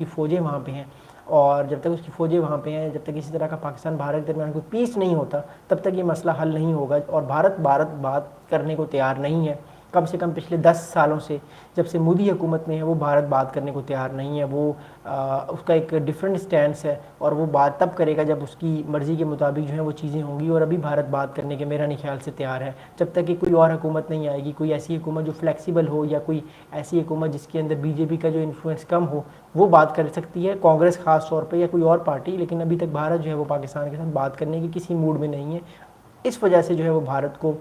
की फ़ौजें वहाँ पे हैं, और जब तक उसकी फ़ौजें वहाँ पे हैं, जब तक किसी तरह का पाकिस्तान भारत के दरमियान कोई पीस नहीं होता, तब तक ये मसला हल नहीं होगा। और भारत भारत बात करने को तैयार नहीं है। कम से कम पिछले 10 सालों से, जब से मोदी हुकूमत में है, वो भारत बात करने को तैयार नहीं है। वो उसका एक डिफरेंट स्टैंड है, और वो बात तब करेगा जब उसकी मर्ज़ी के मुताबिक जो है वो चीज़ें होंगी। और अभी भारत बात करने के मेरा नहीं ख्याल से तैयार है, जब तक कि कोई और हुकूमत नहीं आएगी, कोई ऐसी हुकूमत जो फ्लेक्सिबल हो, या कोई ऐसी हुकूमत जिसके अंदर बीजेपी का जो इन्फ्लुएंस कम हो, वो बात कर सकती है, कांग्रेस खास तौर पे, या कोई और पार्टी। लेकिन अभी तक भारत जो है वो पाकिस्तान के साथ बात करने की किसी मूड में नहीं है। इस वजह से जो है वो भारत को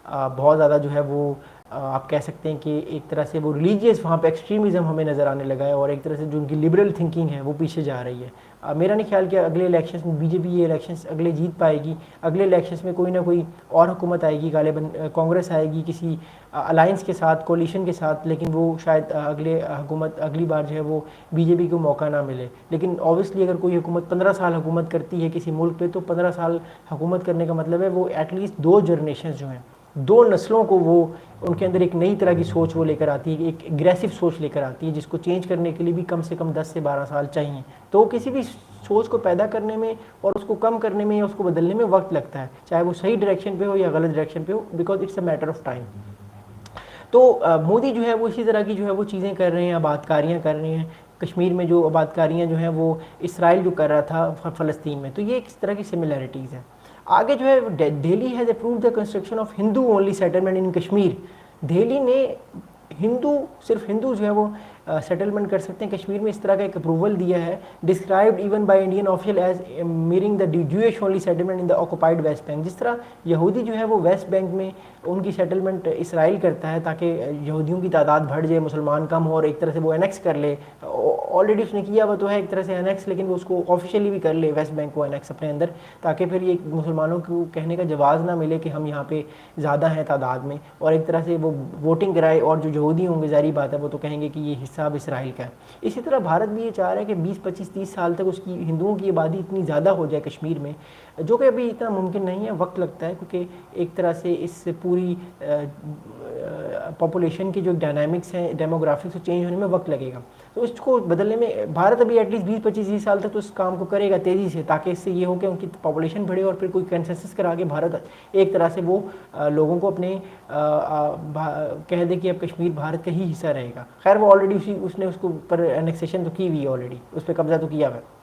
बहुत ज़्यादा जो है वो आप कह सकते हैं कि एक तरह से वो रिलीजियस वहाँ पे एक्सट्रीमिज़म हमें नज़र आने लगा है, और एक तरह से जो उनकी लिबरल थिंकिंग है वो पीछे जा रही है। मेरा नहीं ख्याल कि अगले इलेक्शंस में बीजेपी ये इलेक्शंस अगले जीत पाएगी। अगले इलेक्शंस में कोई ना कोई और हुकूमत आएगी, गालिबन कांग्रेस आएगी किसी अलायंस के साथ, कोलिशन के साथ, लेकिन वो शायद अगली बार जो है वो बीजेपी को मौका ना मिले। लेकिन ऑब्वियसली अगर कोई हुकूमत 15 साल हुकूमत करती है किसी मुल्क पे, तो 15 साल हुकूमत करने का मतलब है वो एटलीस्ट 2 जनरेशन जो हैं, 2 नस्लों को वो उनके अंदर एक नई तरह की सोच वो लेकर आती है, एक एग्रेसिव सोच लेकर आती है, जिसको चेंज करने के लिए भी कम से कम 10 से 12 साल चाहिए। तो किसी भी सोच को पैदा करने में और उसको कम करने में या उसको बदलने में वक्त लगता है, चाहे वो सही डायरेक्शन पे हो या गलत डायरेक्शन पे हो, because it's a matter of time. तो मोदी जो है वो इसी तरह की जो है वो चीज़ें कर रहे हैं, आबादकारियाँ कर रहे हैं। कश्मीर में जो आबादकारियाँ जो हैं वो इसराइल जो कर रहा था फ़लस्तीन में, तो ये एक तरह की सिमिलैरिटीज़ है। आगे जो है Delhi has approved the construction of Hindu only settlement इन कश्मीर। दिल्ली ने सिर्फ हिंदू जो है वो सेटलमेंट कर सकते हैं कश्मीर में, इस तरह का एक अप्रूवल दिया है। Described even by Indian official as mirroring the Jewish only settlement in the occupied West Bank. जिस तरह यहूदी जो है वो वेस्ट बैंक में उनकी सेटलमेंट इसराइल करता है ताकि यहूदियों की तादाद बढ़ जाए, मुसलमान कम हो, और एक तरह से वो एनेक्स कर ले। ऑलरेडी उसने किया हुआ तो है एक तरह से एनेक्स, लेकिन वो उसको ऑफिशियली भी कर ले वेस्ट बैंक को एनेक्स अपने अंदर, ताकि फिर ये मुसलमानों को कहने का जवाज़ ना मिले कि हम यहाँ पे ज़्यादा हैं तादाद में, और एक तरह से वो वोटिंग कराए, और जो यहूदी होंगे ज़ाहिर बात है वो तो कहेंगे कि ये हिस्सा अब इसराइल का है। इसी तरह भारत भी ये चाह रहा है कि 20, 25, 30 साल तक उसकी हिंदुओं की आबादी इतनी ज़्यादा हो जाए कश्मीर में, जो कि अभी इतना मुमकिन नहीं है, वक्त लगता है, क्योंकि एक तरह से इस पूरी पॉपुलेशन की जो डायनामिक्स हैं, डेमोग्राफिक्स चेंज होने में वक्त लगेगा। तो इसको बदलने में भारत अभी एटलीस्ट 20-25 साल तक तो इस काम को करेगा तेज़ी से, ताकि इससे ये हो कि उनकी पॉपुलेशन बढ़े, और फिर कोई कंसेंसस करा के भारत एक तरह से वो लोगों को अपने कह दे कि अब कश्मीर भारत का ही हिस्सा रहेगा। खैर वो ऑलरेडी उसने उसको पर एनेक्सेशन तो की हुई है, ऑलरेडी उस पर कब्जा तो किया हुआ है।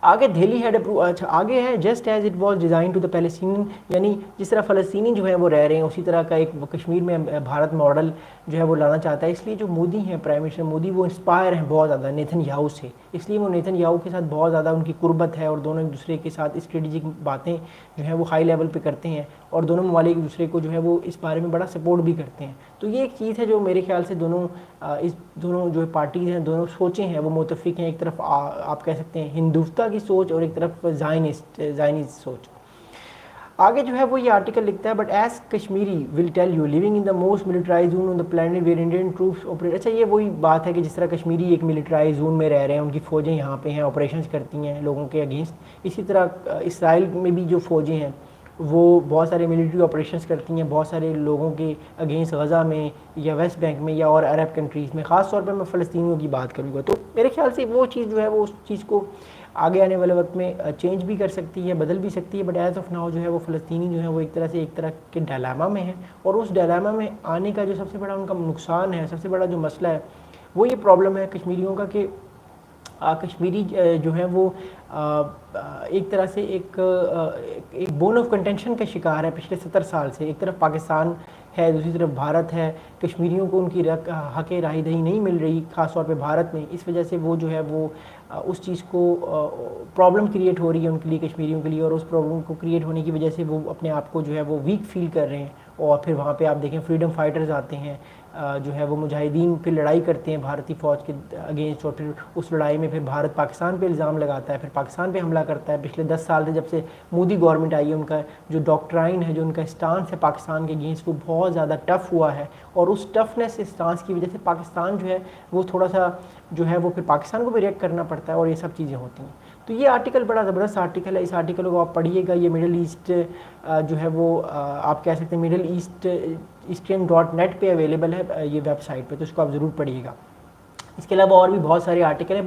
आगे दिल्ली हैड अप्रूव, अच्छा आगे है just as it was design to the Palestinian, यानी जिस तरह फ़लस्तीनी जो है वो रह रहे हैं, उसी तरह का एक कश्मीर में भारत मॉडल जो है वो लाना चाहता है। इसलिए जो मोदी हैं, प्राइम मिनिस्टर मोदी, वो इंस्पायर हैं बहुत ज़्यादा नेतन्याहू से, इसलिए वो नेतन्याहू के साथ बहुत ज़्यादा उनकी कुर्बत है, और दोनों एक दूसरे के साथ स्ट्रेटेजिक बातें जो है वो हाई लेवल पर करते हैं, और दोनों ममालिक एक दूसरे को जो है वो इस बारे में बड़ा सपोर्ट भी करते हैं। तो ये एक चीज़ है जो मेरे ख्याल से दोनों जो पार्टीज़ हैं, दोनों सोचें हैं वो मुतफिक हैं। एक तरफ आप कह सकते हैं हिंदुत्व की सोच, और एक तरफ ज़ायनिस्ट सोच। आगे जो है वो ये आर्टिकल लिखता है, but as Kashmiri will tell you living in the most militarise zone on the planet where Indian troops operate. अच्छा, ये वही बात है कि जिस तरह कश्मीरी एक मिलिटराइज जोन में रह रहे हैं, उनकी फ़ौजें यहाँ पे हैं, ऑपरेशंस करती हैं लोगों के अगेंस्ट। इसी तरह इसराइल में भी जो फ़ौजें हैं वो बहुत सारे मिलिट्री ऑपरेशंस करती हैं बहुत सारे लोगों के अगेंस्ट, गज़ा में या वेस्ट बैंक में या और अरब कंट्रीज़ में। ख़ास तौर पे मैं फ़लस्तीनियों की बात करूँगा, तो मेरे ख्याल से वो चीज़ जो है वो उस चीज़ को आगे आने वाले वक्त में चेंज भी कर सकती है, बदल भी सकती है। बट एज ऑफ नाउ जो है वो फ़लस्तीनी जो है वो एक तरह के डायलामा में है, और उस डायलामा में आने का जो सबसे बड़ा उनका नुकसान है, सबसे बड़ा जो मसला है, वो ये प्रॉब्लम है कश्मीरियों का कि कश्मीरी जो है वो एक तरह से एक बोन ऑफ कंटेंशन का शिकार है पिछले 70 साल से। एक तरफ पाकिस्तान है, दूसरी तरफ भारत है। कश्मीरियों को उनकी हक़ राही दही नहीं मिल रही, ख़ास तौर पे भारत में। इस वजह से वो जो है वो उस चीज़ को प्रॉब्लम क्रिएट हो रही है उनके लिए, कश्मीरियों के लिए, और उस प्रॉब्लम को क्रिएट होने की वजह से वो अपने आप को जो है वो वीक फील कर रहे हैं। और फिर वहाँ पे आप देखें फ्रीडम फाइटर्स आते हैं, जो है वो मुजाहिदीन फिर लड़ाई करते हैं भारतीय फ़ौज के अगेंस्ट, और फिर उस लड़ाई में फिर भारत पाकिस्तान पे इल्ज़ाम लगाता है, फिर पाकिस्तान पे हमला करता है। पिछले 10 साल से जब से मोदी गवर्नमेंट आई है, उनका जो डॉक्ट्राइन है, जो उनका स्टांस है पाकिस्तान के अगेंस्ट, वो बहुत ज़्यादा टफ हुआ है। और उस टफनेस स्टांस की वजह से पाकिस्तान जो है वो थोड़ा सा जो है वो फिर पाकिस्तान को भी रिएक्ट करना पड़ता है, और ये सब चीज़ें होती हैं। तो ये आर्टिकल बड़ा ज़बरदस्त आर्टिकल है, इस आर्टिकल को आप पढ़िएगा। ये मिडल ईस्ट जो है वो आप कह सकते हैं मिडल ईस्ट eastern.net पे अवेलेबल है ये वेबसाइट पे, तो इसको आप ज़रूर पढ़िएगा। इसके अलावा और भी बहुत सारे आर्टिकल है।